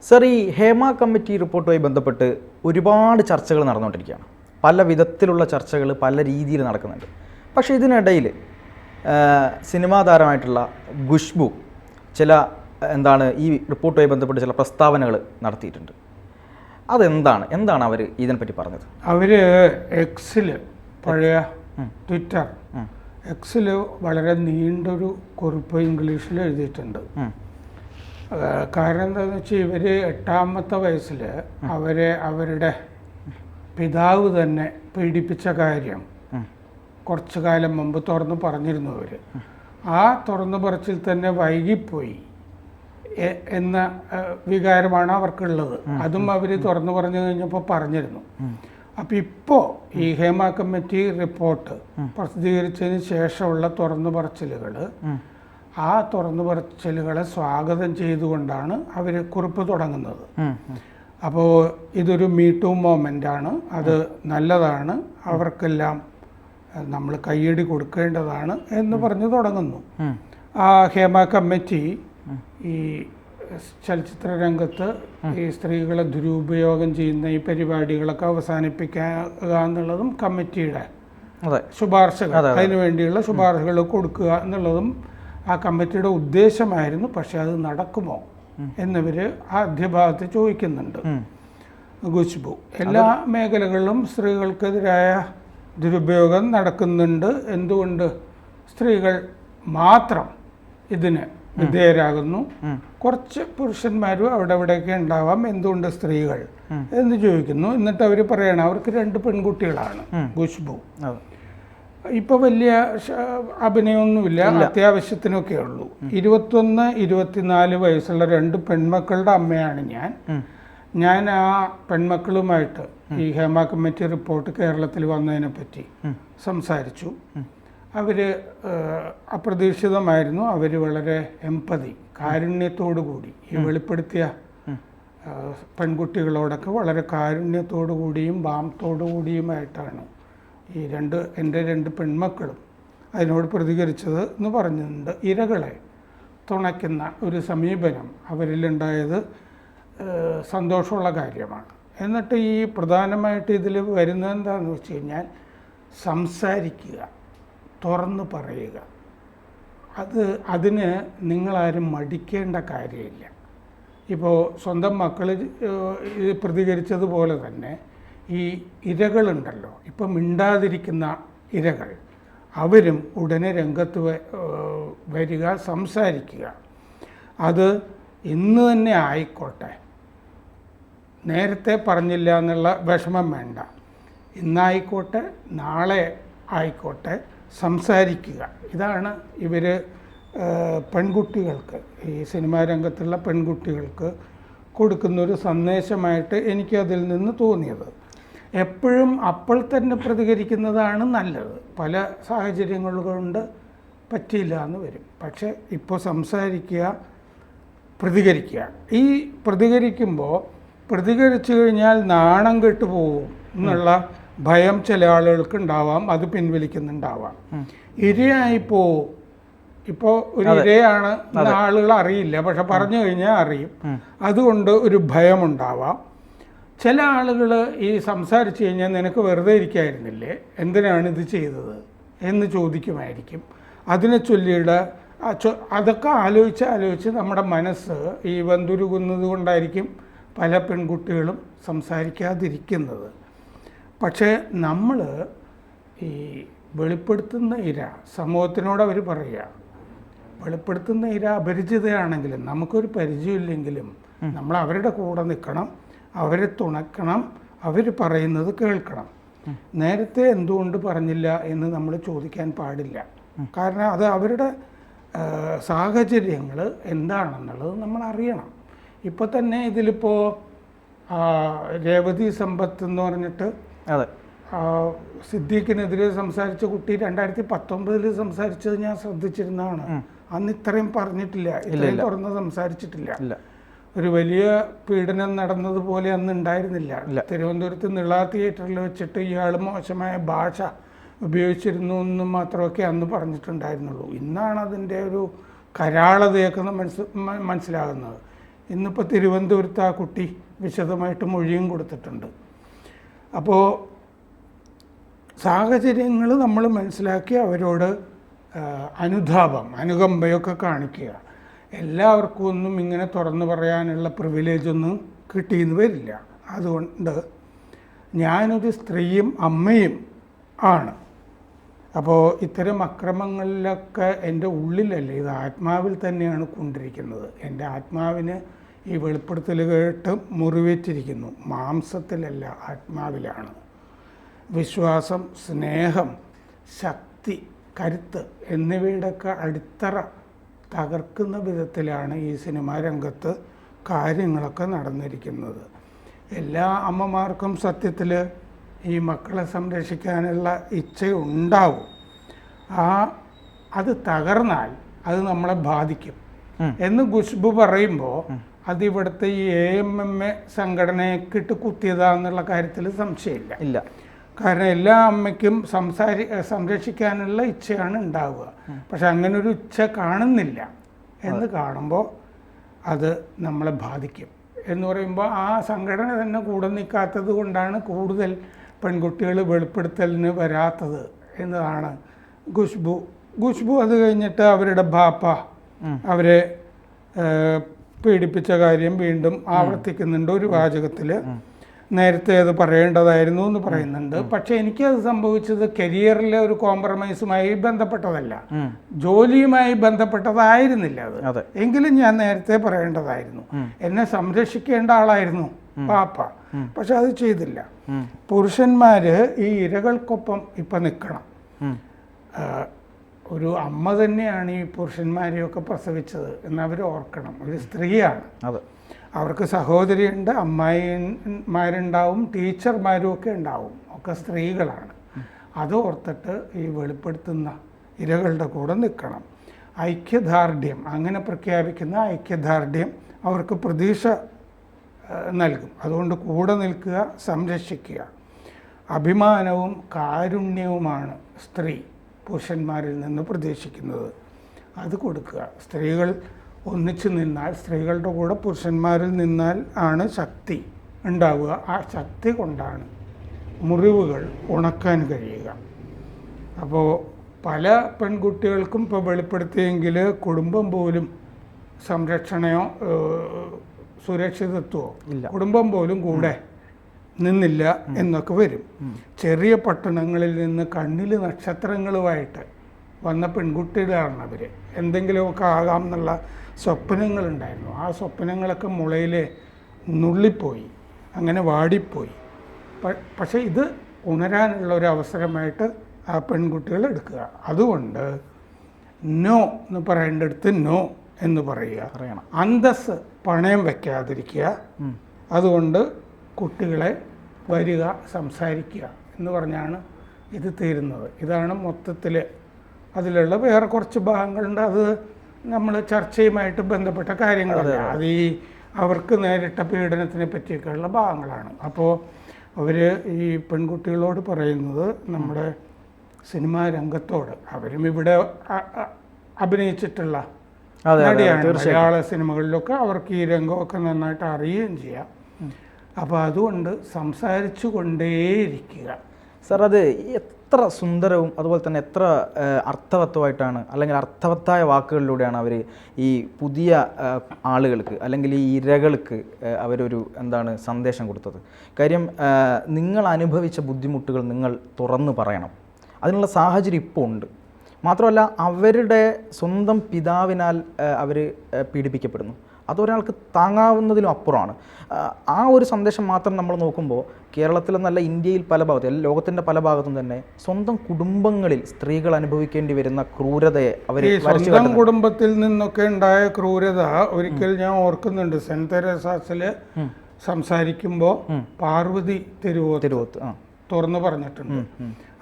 Sir, ഈ Hema committee റിപ്പോർട്ടുമായി ബന്ധപ്പെട്ട് ഒരുപാട് ചർച്ചകൾ നടന്നുകൊണ്ടിരിക്കുകയാണ്. പല വിധത്തിലുള്ള ചർച്ചകൾ പല രീതിയിൽ നടക്കുന്നുണ്ട്. പക്ഷേ ഇതിനിടയിൽ സിനിമാ താരമായിട്ടുള്ള ഖുശ്ബു ഈ റിപ്പോർട്ടുമായി ബന്ധപ്പെട്ട് ചില പ്രസ്താവനകൾ നടത്തിയിട്ടുണ്ട്. എന്താണ് അവർ ഇതിനെപ്പറ്റി പറഞ്ഞത്? അവർ എക്സിൽ, പഴയ ട്വിറ്റർ എക്സിൽ വളരെ നീണ്ടൊരു കുറിപ്പ് ഇംഗ്ലീഷിൽ എഴുതിയിട്ടുണ്ട്. കാരണം എന്താണെന്ന് വെച്ചാൽ ഇവർ 8ാമത്തെ വയസ്സിൽ അവരുടെ പിതാവ് തന്നെ പീഡിപ്പിച്ച കാര്യം കുറച്ചു കാലം മുമ്പ് തുറന്നു പറഞ്ഞിരുന്നു. അവർ ആ തുറന്നു പറച്ചിൽ തന്നെ വൈകിപ്പോയി എന്ന വികാരമാണ് അവർക്കുള്ളത്. അതും അവർ തുറന്നു പറഞ്ഞു കഴിഞ്ഞപ്പോൾ പറഞ്ഞിരുന്നു. അപ്പം ഇപ്പോൾ ഈ ഹേമ കമ്മിറ്റി റിപ്പോർട്ട് പ്രസിദ്ധീകരിച്ചതിന് ശേഷമുള്ള തുറന്നു പറച്ചിലുകൾ, ആ തുറന്നു പറച്ചിലുകളെ സ്വാഗതം ചെയ്തുകൊണ്ടാണ് അവർ കുറിപ്പ് തുടങ്ങുന്നത്. അപ്പോൾ ഇതൊരു മീറ്റു മൊമെൻ്റാണ്, അത് നല്ലതാണ്, അവർക്കെല്ലാം നമ്മൾ കയ്യടി കൊടുക്കേണ്ടതാണ് എന്ന് പറഞ്ഞ് തുടങ്ങുന്നു. ആ ഹേമ കമ്മിറ്റി ഈ ചലച്ചിത്ര രംഗത്ത് ഈ സ്ത്രീകളെ ദുരുപയോഗം ചെയ്യുന്ന ഈ പരിപാടികളൊക്കെ അവസാനിപ്പിക്കുക എന്നുള്ളതും കമ്മിറ്റിയുടെ ശുപാർശകൾ, അതിനു വേണ്ടിയുള്ള ശുപാർശകൾ കൊടുക്കുക എന്നുള്ളതും ആ കമ്മിറ്റിയുടെ ഉദ്ദേശമായിരുന്നു. പക്ഷെ അത് നടക്കുമോ എന്നിവർ ആദ്യഭാഗത്ത് ചോദിക്കുന്നുണ്ട്. ഖുശ്ബു എല്ലാ മേഖലകളിലും സ്ത്രീകൾക്കെതിരായ ദുരുപയോഗം നടക്കുന്നുണ്ട്, എന്തുകൊണ്ട് സ്ത്രീകൾ മാത്രം ഇതിന് വിധേയരാകുന്നു, കുറച്ച് പുരുഷന്മാരും അവിടെ ഇവിടെയൊക്കെ ഉണ്ടാവാം, എന്തുകൊണ്ട് സ്ത്രീകൾ എന്ന് ചോദിക്കുന്നു. എന്നിട്ട് അവർ പറയണം അവർക്ക് 2 പെൺകുട്ടികളാണ്. ഖുശ്ബു ഇപ്പോൾ വലിയ അഭിനയമൊന്നുമില്ല, അത്യാവശ്യത്തിനൊക്കെ ഉള്ളൂ. 21, 24 വയസ്സുള്ള 2 പെൺമക്കളുടെ അമ്മയാണ് ഞാൻ ആ പെൺമക്കളുമായിട്ട് ഈ ഹേമ കമ്മിറ്റി റിപ്പോർട്ട് കേരളത്തിൽ വന്നതിനെ പറ്റി സംസാരിച്ചു. അവർ അപ്രതീക്ഷിതമായിരുന്നു. അവർ വളരെ എമ്പതി, കാരുണ്യത്തോടു കൂടി ഈ വെളിപ്പെടുത്തിയ പെൺകുട്ടികളോടൊക്കെ വളരെ കാരുണ്യത്തോടു കൂടിയും ഭാമത്തോടു കൂടിയുമായിട്ടാണ് എൻ്റെ 2 പെൺമക്കളും അതിനോട് പ്രതികരിച്ചത് എന്ന് പറഞ്ഞിട്ടുണ്ട്. ഇരകളെ തുണയ്ക്കുന്ന ഒരു സമീപനം അവരിലുണ്ടായത് സന്തോഷമുള്ള കാര്യമാണ്. എന്നിട്ട് ഈ പ്രധാനമായിട്ട് ഇതിൽ വരുന്നത് എന്താണെന്ന് വെച്ച് കഴിഞ്ഞാൽ സംസാരിക്കുക, തുറന്ന് പറയുക. അതിന് നിങ്ങളാരും മടിക്കേണ്ട കാര്യമില്ല. ഇപ്പോൾ സ്വന്തം മക്കൾ ഇത് പ്രതികരിച്ചതുപോലെ തന്നെ ഈ ഇരകളുണ്ടല്ലോ, ഇപ്പം മിണ്ടാതിരിക്കുന്ന ഇരകൾ, അവരും ഉടനെ രംഗത്ത് വരിക, സംസാരിക്കുക. അത് ഇന്ന് തന്നെ ആയിക്കോട്ടെ, നേരത്തെ പറഞ്ഞില്ല എന്നുള്ള വിഷമം വേണ്ട, ഇന്നായിക്കോട്ടെ നാളെ ആയിക്കോട്ടെ, സംസാരിക്കുക. ഇതാണ് ഇവർ പെൺകുട്ടികൾക്ക്, ഈ സിനിമാ രംഗത്തുള്ള പെൺകുട്ടികൾക്ക് കൊടുക്കുന്നൊരു സന്ദേശമായിട്ട് എനിക്കതിൽ നിന്ന് തോന്നിയത്. എപ്പോഴും അപ്പോൾ തന്നെ പ്രതികരിക്കുന്നതാണ് നല്ലത്. പല സാഹചര്യങ്ങൾ കൊണ്ട് പറ്റിയില്ല എന്ന് വരും. പക്ഷേ ഇപ്പോൾ സംസാരിക്കുക, പ്രതികരിക്കുക. ഈ പ്രതികരിക്കുമ്പോൾ പ്രതികരിച്ചു കഴിഞ്ഞാൽ നാണം കെട്ടു പോകും എന്നുള്ള ഭയം ചില ആളുകൾക്ക് ഉണ്ടാവാം, അത് പിൻവലിക്കുന്നുണ്ടാവാം. ഇരയായിപ്പോവും. ഇപ്പോൾ ഒരു ഇരയാണ് ആളുകൾ അറിയില്ല, പക്ഷെ പറഞ്ഞു കഴിഞ്ഞാൽ അറിയും. അതുകൊണ്ട് ഒരു ഭയമുണ്ടാവാം. ചില ആളുകൾ ഈ സംസാരിച്ചു കഴിഞ്ഞാൽ നിനക്ക് വെറുതെ ഇരിക്കായിരുന്നില്ലേ, എന്തിനാണ് ഇത് ചെയ്തത് എന്ന് ചോദിക്കുമായിരിക്കും. അതിനെ ചൊല്ലിയുടെ അതൊക്കെ ആലോചിച്ച് നമ്മുടെ മനസ്സ് ഈ വെന്തുരുകുന്നത് കൊണ്ടായിരിക്കും പല പെൺകുട്ടികളും സംസാരിക്കാതിരിക്കുന്നത്. പക്ഷേ നമ്മൾ ഈ വെളിപ്പെടുത്തുന്ന ഇര, സമൂഹത്തിനോട് അവർ പറയുക, വെളിപ്പെടുത്തുന്ന ഇര അപരിചിതയാണെങ്കിലും നമുക്കൊരു പരിചയമില്ലെങ്കിലും നമ്മൾ അവരുടെ കൂടെ നിൽക്കണം, അവരെ തുണക്കണം, അവർ പറയുന്നത് കേൾക്കണം. നേരത്തെ എന്തുകൊണ്ട് പറഞ്ഞില്ല എന്ന് നമ്മൾ ചോദിക്കാൻ പാടില്ല. കാരണം അത് അവരുടെ സാഹചര്യങ്ങൾ എന്താണെന്നുള്ളത് നമ്മൾ അറിയണം. ഇപ്പോൾ തന്നെ ഇതിലിപ്പോൾ രേവതി സമ്പത്ത് എന്ന് പറഞ്ഞിട്ട് സിദ്ദീഖിനെതിരെ സംസാരിച്ച കുട്ടി 2019 സംസാരിച്ചത് ഞാൻ ശ്രദ്ധിച്ചിരുന്നതാണ്. അന്ന് ഇത്രയും പറഞ്ഞിട്ടില്ല, ഇത്രയും തുറന്ന് സംസാരിച്ചിട്ടില്ല. ഒരു വലിയ പീഡനം നടന്നതുപോലെ അന്ന് ഉണ്ടായിരുന്നില്ല. തിരുവനന്തപുരത്ത് നിള തിയേറ്ററിൽ വെച്ചിട്ട് ഇയാൾ മോശമായ ഭാഷ ഉപയോഗിച്ചിരുന്നു എന്ന് മാത്രമൊക്കെ അന്ന് പറഞ്ഞിട്ടുണ്ടായിരുന്നുള്ളൂ. ഇന്നാണ് അതിൻ്റെ ഒരു കരാളതയൊക്കെ മനസ്സിലാകുന്നത്. ഇന്നിപ്പോൾ തിരുവനന്തപുരത്ത് ആ കുട്ടി വിശദമായിട്ട് മൊഴിയും കൊടുത്തിട്ടുണ്ട്. അപ്പോൾ സാഹചര്യങ്ങൾ നമ്മൾ മനസ്സിലാക്കി അവരോട് അനുകമ്പയൊക്കെ കാണിക്കുക. എല്ലാവർക്കും ഒന്നും ഇങ്ങനെ തുറന്നു പറയാനുള്ള പ്രിവിലേജൊന്നും കിട്ടിയെന്ന് വരില്ല. അതുകൊണ്ട് ഞാനൊരു സ്ത്രീയും അമ്മയും ആണ്. അപ്പോൾ ഇത്തരം അക്രമങ്ങളിലൊക്കെ എൻ്റെ ഉള്ളിലല്ല, ഇത് ആത്മാവിൽ തന്നെയാണ് കൊണ്ടിരിക്കുന്നത്. എൻ്റെ ആത്മാവിന് ഈ വെളിപ്പെടുത്തൽ കേട്ട് മുറിവേറ്റിരിക്കുന്നു. മാംസത്തിലല്ല, ആത്മാവിലാണ്. വിശ്വാസം, സ്നേഹം, ശക്തി, കരുത്ത് എന്നിവയുടെയൊക്കെ അടിത്തറ തകർക്കുന്ന വിധത്തിലാണ് ഈ സിനിമാ രംഗത്ത് കാര്യങ്ങളൊക്കെ നടന്നിരിക്കുന്നത്. എല്ലാ അമ്മമാർക്കും സത്യത്തിൽ ഈ മക്കളെ സംരക്ഷിക്കാനുള്ള ഇച്ഛയുണ്ടാവും. അത് തകർന്നാൽ അത് നമ്മളെ ബാധിക്കും എന്ന് ഖുശ്ബു പറയുമ്പോൾ അത് ഇവിടുത്തെ ഈ AMMA സംഘടനയ്ക്കിട്ട് കുത്തിയതാന്നുള്ള കാര്യത്തിൽ സംശയമില്ല. ഇല്ല. കാരണം എല്ലാ അമ്മയ്ക്കും സംരക്ഷിക്കാനുള്ള ഇച്ഛയാണ് ഉണ്ടാവുക. പക്ഷെ അങ്ങനെ ഒരു ഇച്ഛ കാണുന്നില്ല എന്ന് കാണുമ്പോൾ അത് നമ്മളെ ബാധിക്കും. എന്ന് പറയുമ്പോൾ ആ സംഘടന തന്നെ കൂടെ നിൽക്കാത്തത് കൊണ്ടാണ് കൂടുതൽ പെൺകുട്ടികൾ വെളിപ്പെടുത്തലിന് വരാത്തത് എന്നതാണ് ഖുശ്ബു അത് കഴിഞ്ഞിട്ട് അവരുടെ ബാപ്പ അവരെ പീഡിപ്പിച്ച കാര്യം വീണ്ടും ആവർത്തിക്കുന്നുണ്ട് ഒരു വാചകത്തിൽ. നേരത്തെ അത് പറയേണ്ടതായിരുന്നു എന്ന് പറയുന്നുണ്ട്. പക്ഷെ എനിക്കത് സംഭവിച്ചത് കരിയറിലെ ഒരു കോംപ്രമൈസുമായി ബന്ധപ്പെട്ടതല്ല, ജോലിയുമായി ബന്ധപ്പെട്ടതായിരുന്നില്ല അത്. എങ്കിലും ഞാൻ നേരത്തെ പറയേണ്ടതായിരുന്നു. എന്നെ സംരക്ഷിക്കേണ്ട ആളായിരുന്നു പാപ്പ. പക്ഷെ അത് ചെയ്തില്ല. പുരുഷന്മാര് ഈ ഇരകൾക്കൊപ്പം ഇപ്പൊ നിൽക്കണം. ഒരു അമ്മ തന്നെയാണ് ഈ പുരുഷന്മാരെയൊക്കെ പ്രസവിച്ചത് എന്നവർ ഓർക്കണം. ഒരു സ്ത്രീയാണ്. അവർക്ക് സഹോദരിയുണ്ട്, അമ്മായിമാരുണ്ടാവും, ടീച്ചർമാരും ഒക്കെ ഉണ്ടാവും. ഒക്കെ സ്ത്രീകളാണ്. അത് ഓർത്തിട്ട് ഈ വെളിപ്പെടുത്തുന്ന ഇരകളുടെ കൂടെ നിൽക്കണം. ഐക്യദാർഢ്യം, അങ്ങനെ പ്രഖ്യാപിക്കുന്ന ഐക്യദാർഢ്യം അവർക്ക് പ്രതീക്ഷ നൽകും. അതുകൊണ്ട് കൂടെ നിൽക്കുക, സംരക്ഷിക്കുക. അഭിമാനവും കാരുണ്യവുമാണ് സ്ത്രീ പുരുഷന്മാരിൽ നിന്ന് പ്രതീക്ഷിക്കുന്നത്. അത് കൊടുക്കുക. സ്ത്രീകൾ ഒന്നിച്ചു നിന്നാൽ, സ്ത്രീകളുടെ കൂടെ പുരുഷന്മാരിൽ നിന്നാൽ ആണ് ശക്തി ഉണ്ടാവുക. ആ ശക്തി കൊണ്ടാണ് മുറിവുകൾ ഉണക്കാൻ കഴിയുക. അപ്പോൾ പല പെൺകുട്ടികൾക്കും ഇപ്പോൾ വെളിപ്പെടുത്തിയെങ്കിൽ കുടുംബം പോലും സംരക്ഷണയോ സുരക്ഷിതത്വമോ കുടുംബം പോലും കൂടെ നിന്നില്ല എന്നൊക്കെ വരും. ചെറിയ പട്ടണങ്ങളിൽ നിന്ന് കണ്ണിൽ നക്ഷത്രങ്ങളുമായിട്ട് വന്ന പെൺകുട്ടികളാണ് അവർ. എന്തെങ്കിലുമൊക്കെ ആകാം എന്നുള്ള സ്വപ്നങ്ങളുണ്ടായിരുന്നു. ആ സ്വപ്നങ്ങളൊക്കെ മുളയിൽ നുള്ളിപ്പോയി, അങ്ങനെ വാടിപ്പോയി. പക്ഷേ ഇത് ഉണരാനുള്ള ഒരു അവസരമായിട്ട് ആ പെൺകുട്ടികൾ എടുക്കുക. അതുകൊണ്ട് നോ എന്ന് പറയേണ്ടടുത്ത് നോ എന്ന് പറയുക. അന്തസ്സ് പണയം വയ്ക്കാതിരിക്കുക. അതുകൊണ്ട് കുട്ടികളെ വരിക, സംസാരിക്കുക എന്ന് പറഞ്ഞാണ് ഇത് തീരുന്നത്. ഇതാണ് മൊത്തത്തിൽ. അതിലുള്ള വേറെ കുറച്ച് ഭാഗങ്ങളുണ്ട്. അത് നമ്മൾ ചർച്ചയുമായിട്ട് ബന്ധപ്പെട്ട കാര്യങ്ങളല്ല. അത് ഈ അവർക്ക് നേരിട്ട പീഡനത്തിനെ പറ്റിയൊക്കെയുള്ള ഭാഗങ്ങളാണ്. അപ്പോൾ അവർ ഈ പെൺകുട്ടികളോട് പറയുന്നത്, നമ്മുടെ സിനിമാ രംഗത്തോട്, അവരും ഇവിടെ അഭിനയിച്ചിട്ടുള്ള നടിയാണ്, മലയാള സിനിമകളിലൊക്കെ അവർക്ക് ഈ രംഗമൊക്കെ നന്നായിട്ട് അറിയുകയും ചെയ്യാം. അപ്പോൾ അതുകൊണ്ട് സംസാരിച്ചു കൊണ്ടേയിരിക്കുക. സാർ, അത് എത്ര സുന്ദരവും അതുപോലെ തന്നെ എത്ര അർത്ഥവത്വമായിട്ടാണ്, അല്ലെങ്കിൽ അർത്ഥവത്തായ വാക്കുകളിലൂടെയാണ് അവർ ഈ പുതിയ ആളുകൾക്ക് അല്ലെങ്കിൽ ഈ ഇരകൾക്ക് അവരൊരു സന്ദേശം കൊടുത്തത്. കാര്യം, നിങ്ങൾ അനുഭവിച്ച ബുദ്ധിമുട്ടുകൾ നിങ്ങൾ തുറന്നു പറയണം. അതിനുള്ള സാഹചര്യം ഇപ്പോൾ ഉണ്ട്. മാത്രമല്ല, അവരുടെ സ്വന്തം പിതാവിനാൽ അവർ പീഡിപ്പിക്കപ്പെടുന്നു. അതൊരാൾക്ക് താങ്ങാവുന്നതിലും അപ്പുറമാണ്. ആ ഒരു സന്ദേശം മാത്രം നമ്മൾ നോക്കുമ്പോൾ കേരളത്തിലെന്നല്ല, ഇന്ത്യയിൽ പല ഭാഗത്തും, ലോകത്തിൻ്റെ പല ഭാഗത്തും തന്നെ സ്വന്തം കുടുംബങ്ങളിൽ സ്ത്രീകൾ അനുഭവിക്കേണ്ടി വരുന്ന ക്രൂരതയെ അവർ സ്വന്തം കുടുംബത്തിൽ നിന്നൊക്കെ ഉണ്ടായ ക്രൂരത ഒരിക്കൽ ഞാൻ ഓർക്കുന്നുണ്ട്. സെന്റ് തെരേസാസിൽ സംസാരിക്കുമ്പോൾ പാർവതി തിരുവോത്ത് തുറന്നു പറഞ്ഞിട്ടുണ്ട്.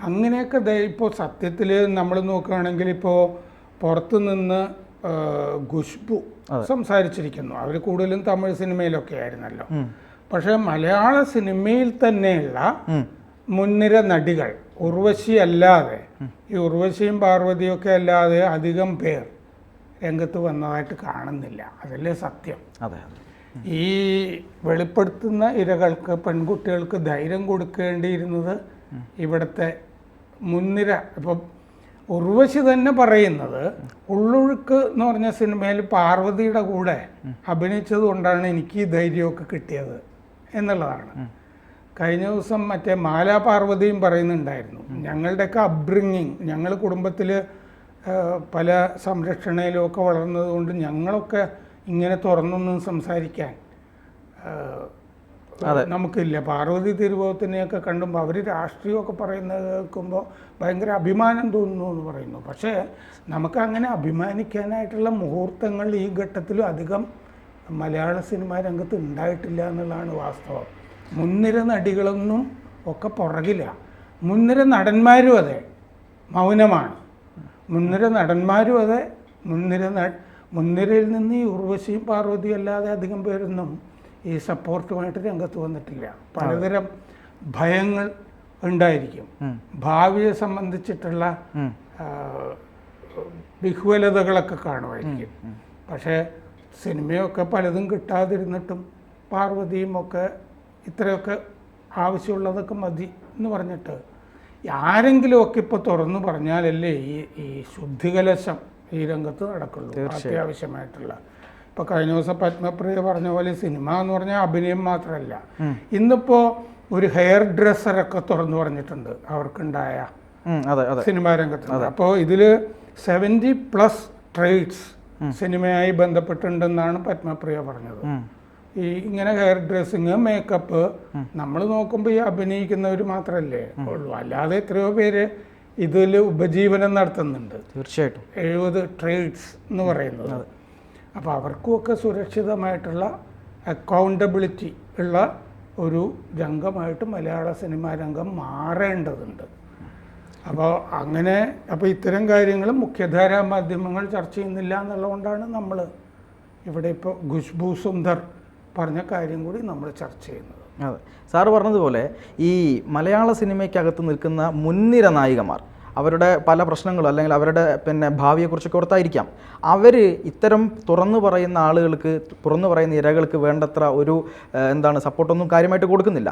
അങ്ങനെയൊക്കെ ഇപ്പോൾ സത്യത്തിൽ നമ്മൾ നോക്കുകയാണെങ്കിൽ ഇപ്പോൾ പുറത്തു നിന്ന് ഖുശ്ബു സംസാരിച്ചിരിക്കുന്നു. അവർ കൂടുതലും തമിഴ് സിനിമയിലൊക്കെ ആയിരുന്നല്ലോ. പക്ഷെ മലയാള സിനിമയിൽ തന്നെയുള്ള മുൻനിര നടികൾ, ഉർവശി അല്ലാതെ, ഈ ഉർവശിയും പാർവതിയും ഒക്കെ അല്ലാതെ അധികം പേർ രംഗത്ത് വന്നതായിട്ട് കാണുന്നില്ല. അതല്ലേ സത്യം. ഈ വെളിപ്പെടുത്തുന്ന ഇരകൾക്ക്, പെൺകുട്ടികൾക്ക് ധൈര്യം കൊടുക്കേണ്ടിയിരുന്നത് ഇവിടുത്തെ മുൻനിര. ഇപ്പം ഉർവശി തന്നെ പറയുന്നത് ഉള്ളൊഴുക്ക് എന്ന് പറഞ്ഞ സിനിമയിൽ പാർവതിയുടെ കൂടെ അഭിനയിച്ചത് കൊണ്ടാണ് എനിക്ക് ഈ ധൈര്യമൊക്കെ കിട്ടിയത് എന്നുള്ളതാണ്. കഴിഞ്ഞ ദിവസം മറ്റേ മാലാ പാർവതിയും പറയുന്നുണ്ടായിരുന്നു, ഞങ്ങളുടെയൊക്കെ അപ്ബ്രിങ്ങിങ്, ഞങ്ങൾ കുടുംബത്തിൽ പല സംരക്ഷണയിലും ഒക്കെ വളർന്നത് കൊണ്ട് ഞങ്ങളൊക്കെ ഇങ്ങനെ തുറന്നൊന്നും സംസാരിക്കാൻ നമുക്കില്ല. പാർവതി തിരുവോത്തിനെയൊക്കെ കണ്ടുമ്പോൾ അവർ രാഷ്ട്രീയമൊക്കെ പറയുന്നത് കേൾക്കുമ്പോൾ ഭയങ്കര അഭിമാനം തോന്നുന്നു എന്ന് പറയുന്നു. പക്ഷേ നമുക്ക് അങ്ങനെ അഭിമാനിക്കാനായിട്ടുള്ള മുഹൂർത്തങ്ങൾ ഈ ഘട്ടത്തിലും അധികം മലയാള സിനിമാ രംഗത്ത് ഉണ്ടായിട്ടില്ല എന്നുള്ളതാണ് വാസ്തവം. മുൻനിര നടികളൊന്നും ഒക്കെ പുറകില്ല, മുൻനിര നടന്മാരും അതെ മൗനമാണ്, മുൻനിര നടന്മാരും അതെ, മുൻനിരയിൽ നിന്ന് ഈ ഉർവശിയും പാർവതിയും അല്ലാതെ അധികം പേരൊന്നും ഈ സപ്പോർട്ടുമായിട്ട് രംഗത്ത് വന്നിട്ടില്ല. പലതരം ഭയങ്ങൾ ഉണ്ടായിരിക്കും, ഭാവിയെ സംബന്ധിച്ചിട്ടുള്ള വിഹ്വലതകളൊക്കെ കാണുമായിരിക്കും. പക്ഷേ സിനിമയൊക്കെ പലതും കിട്ടാതിരുന്നിട്ടും പാർവതിയും ഒക്കെ ഇത്രയൊക്കെ ആവശ്യമുള്ളതൊക്കെ മതി എന്ന് പറഞ്ഞിട്ട് ആരെങ്കിലുമൊക്കെ ഇപ്പോൾ തുറന്നു പറഞ്ഞാലല്ലേ ഈ ശുദ്ധികലശം ഈ രംഗത്ത് നടക്കുള്ളൂ. അത്യാവശ്യമായിട്ടുള്ള ഇപ്പോൾ കഴിഞ്ഞ ദിവസം പത്മപ്രിയ പറഞ്ഞ പോലെ സിനിമ എന്ന് പറഞ്ഞാൽ അഭിനയം മാത്രമല്ല. ഇന്നിപ്പോൾ ഒരു ഹെയർ ഡ്രസ്സറൊക്കെ തുറന്നു പറഞ്ഞിട്ടുണ്ട് അവർക്കുണ്ടായ സിനിമാ രംഗത്ത്. അപ്പോൾ ഇതിൽ 70+ ട്രേഡ്സ് സിനിമയായി ബന്ധപ്പെട്ടിട്ടുണ്ടെന്നാണ് പത്മപ്രിയ പറഞ്ഞത്. ഈ ഇങ്ങനെ ഹെയർ ഡ്രസ്സിങ്, മേക്കപ്പ് നമ്മൾ നോക്കുമ്പോൾ ഈ അഭിനയിക്കുന്നവർ മാത്രമല്ലേ ഉള്ളൂ, അല്ലാതെ എത്രയോ പേര് ഇതിൽ ഉപജീവനം നടത്തുന്നുണ്ട്. തീർച്ചയായിട്ടും 70 ട്രേഡ്സ് എന്ന് പറയുന്നത്. അപ്പോൾ അവർക്കുമൊക്കെ സുരക്ഷിതമായിട്ടുള്ള അക്കൗണ്ടബിലിറ്റി ഉള്ള ഒരു രംഗമായിട്ട് മലയാള സിനിമാ രംഗം മാറേണ്ടതുണ്ട്. അപ്പോൾ ഇത്തരം കാര്യങ്ങൾ മുഖ്യധാരാ മാധ്യമങ്ങൾ ചർച്ച ചെയ്യുന്നില്ല എന്നുള്ളതുകൊണ്ടാണ് നമ്മൾ ഇവിടെ ഇപ്പോൾ ഖുശ്ബു സുന്ദർ പറഞ്ഞ കാര്യം കൂടി നമ്മൾ ചർച്ച ചെയ്യുന്നത്. അതെ, സാറ് പറഞ്ഞതുപോലെ ഈ മലയാള സിനിമയ്ക്കകത്ത് നിൽക്കുന്ന മുൻനിര നായികമാർ അവരുടെ പല പ്രശ്നങ്ങളും അല്ലെങ്കിൽ അവരുടെ ഭാവിയെക്കുറിച്ചൊക്കെ ഓർത്തായിരിക്കാം അവർ ഇത്തരം തുറന്നു പറയുന്ന ആളുകൾക്ക്, തുറന്നു പറയുന്ന ഇരകൾക്ക് വേണ്ടത്ര ഒരു സപ്പോർട്ടൊന്നും കാര്യമായിട്ട് കൊടുക്കുന്നില്ല.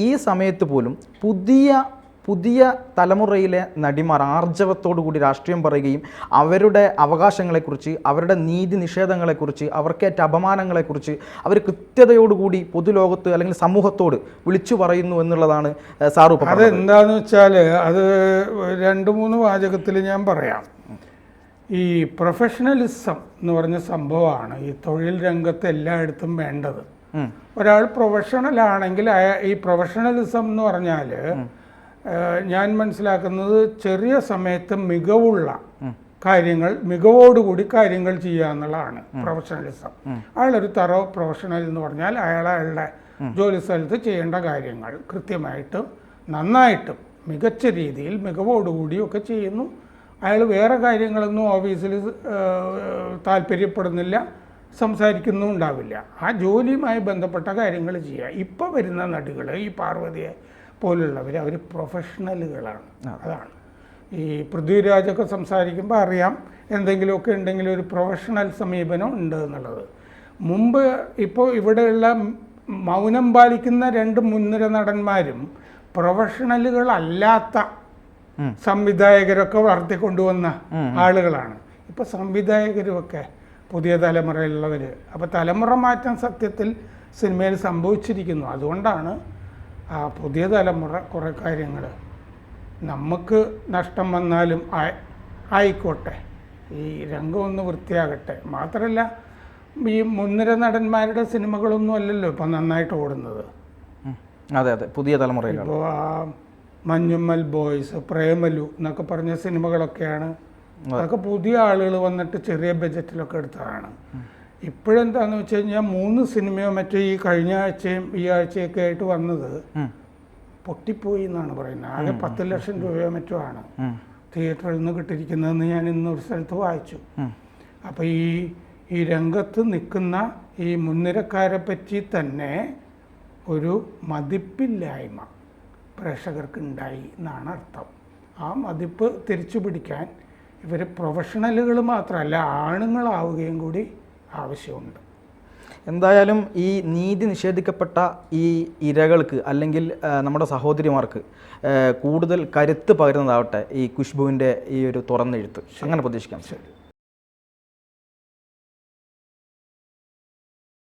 ഈ സമയത്ത് പോലും പുതിയ തലമുറയിലെ നടിമാർ ആർജവത്തോടു കൂടി രാഷ്ട്രീയം പറയുകയും അവരുടെ അവകാശങ്ങളെക്കുറിച്ച്, അവരുടെ നീതി നിഷേധങ്ങളെക്കുറിച്ച്, അവർക്കേറ്റ അപമാനങ്ങളെക്കുറിച്ച് അവർ കൃത്യതയോടുകൂടി പൊതുലോകത്ത് അല്ലെങ്കിൽ സമൂഹത്തോട് വിളിച്ചു പറയുന്നു എന്നുള്ളതാണ് സാറു. അതെന്താന്ന് വെച്ചാൽ അത് 2-3 വാചകത്തിൽ ഞാൻ പറയാം. ഈ പ്രൊഫഷണലിസം എന്ന് പറഞ്ഞ സംഭവമാണ് ഈ തൊഴിൽ രംഗത്ത് എല്ലായിടത്തും വേണ്ടത്. ഒരാൾ പ്രൊഫഷണൽ ആണെങ്കിൽ ഈ പ്രൊഫഷണലിസം എന്ന് പറഞ്ഞാൽ ഞാൻ മനസ്സിലാക്കുന്നത് ചെറിയ സമയത്ത് മികവോടുകൂടി കാര്യങ്ങൾ ചെയ്യുക എന്നുള്ളതാണ് പ്രൊഫഷണലിസം. അയാളൊരു തറോ പ്രൊഫഷണൽ എന്ന് പറഞ്ഞാൽ അയാളുടെ ജോലി സ്ഥലത്ത് ചെയ്യേണ്ട കാര്യങ്ങൾ കൃത്യമായിട്ടും നന്നായിട്ടും മികച്ച രീതിയിൽ മികവോടുകൂടിയൊക്കെ ചെയ്യുന്നു. അയാൾ വേറെ കാര്യങ്ങളൊന്നും ഓഫീസിൽ താല്പര്യപ്പെടുന്നില്ല, സംസാരിക്കുന്നും ഉണ്ടാവില്ല. ആ ജോലിയുമായി ബന്ധപ്പെട്ട കാര്യങ്ങൾ ചെയ്യുക. ഇപ്പോൾ വരുന്ന നടികൾ, ഈ പാർവതിയെ പോലുള്ളവർ, അവർ പ്രൊഫഷണലുകളാണ്. അതാണ് ഈ പൃഥ്വിരാജൊക്കെ സംസാരിക്കുമ്പോൾ അറിയാം എന്തെങ്കിലുമൊക്കെ ഉണ്ടെങ്കിൽ ഒരു പ്രൊഫഷണൽ സമീപനം ഉണ്ട് എന്നുള്ളത്. മുമ്പ് ഇപ്പോൾ ഇവിടെയുള്ള മൗനം പാലിക്കുന്ന 2 മുൻനിര നടന്മാരും പ്രൊഫഷണലുകളല്ലാത്ത സംവിധായകരൊക്കെ വളർത്തിക്കൊണ്ടുവന്ന ആളുകളാണ്. ഇപ്പോൾ സംവിധായകരുമൊക്കെ പുതിയ തലമുറയിലുള്ളവർ. അപ്പോൾ തലമുറ മാറ്റം സത്യത്തിൽ സിനിമയിൽ സംഭവിച്ചിരിക്കുന്നു. അതുകൊണ്ടാണ് ആ പുതിയ തലമുറ കുറേ കാര്യങ്ങൾ നമുക്ക് നഷ്ടം വന്നാലും ആയിക്കോട്ടെ, ഈ രംഗം ഒന്ന് വൃത്തിയാകട്ടെ. മാത്രമല്ല ഈ മുൻനിര നടന്മാരുടെ സിനിമകളൊന്നും അല്ലല്ലോ ഇപ്പം നന്നായിട്ട് ഓടുന്നത്. അതെ, പുതിയ തലമുറയിൽ ഇപ്പോൾ മഞ്ഞുമ്മൽ ബോയ്സ്, പ്രേമലു എന്നൊക്കെ പറഞ്ഞ സിനിമകളൊക്കെയാണ്. അതൊക്കെ പുതിയ ആളുകൾ വന്നിട്ട് ചെറിയ ബഡ്ജറ്റിലൊക്കെ എടുത്തതാണ്. ഇപ്പോഴെന്താന്ന് വെച്ച് കഴിഞ്ഞാൽ 3 സിനിമയോ മറ്റോ ഈ കഴിഞ്ഞ ആഴ്ചയും ഈ ആഴ്ചയൊക്കെ ആയിട്ട് വന്നത് പൊട്ടിപ്പോയി എന്നാണ് പറയുന്നത്. ആകെ 10 ലക്ഷം രൂപയോ മറ്റോ ആണ് തിയേറ്ററിൽ നിന്ന് കിട്ടിയിരിക്കുന്നതെന്ന് ഞാൻ ഇന്നൊരു സ്ഥലത്ത് വായിച്ചു. അപ്പോൾ ഈ രംഗത്ത് നിൽക്കുന്ന ഈ മുൻനിരക്കാരെ പറ്റി തന്നെ ഒരു മതിപ്പില്ലായ്മ പ്രേക്ഷകർക്ക് ഉണ്ടായി എന്നാണ് അർത്ഥം. ആ മതിപ്പ് തിരിച്ചു പിടിക്കാൻ ഇവർ പ്രൊഫഷണലുകൾ മാത്രമല്ല ആണുങ്ങളാവുകയും കൂടി ആവശ്യമുണ്ട്. എന്തായാലും ഈ നീതി നിഷേധിക്കപ്പെട്ട ഈ ഇരകൾക്ക് അല്ലെങ്കിൽ നമ്മുടെ സഹോദരിമാർക്ക് കൂടുതൽ കരുത്ത് പകരുന്നതാവട്ടെ ഈ ഖുശ്ബുവിൻ്റെ ഈ ഒരു തുറന്നെഴുത്ത്, അങ്ങനെ പ്രതീക്ഷിക്കാം. ശരി.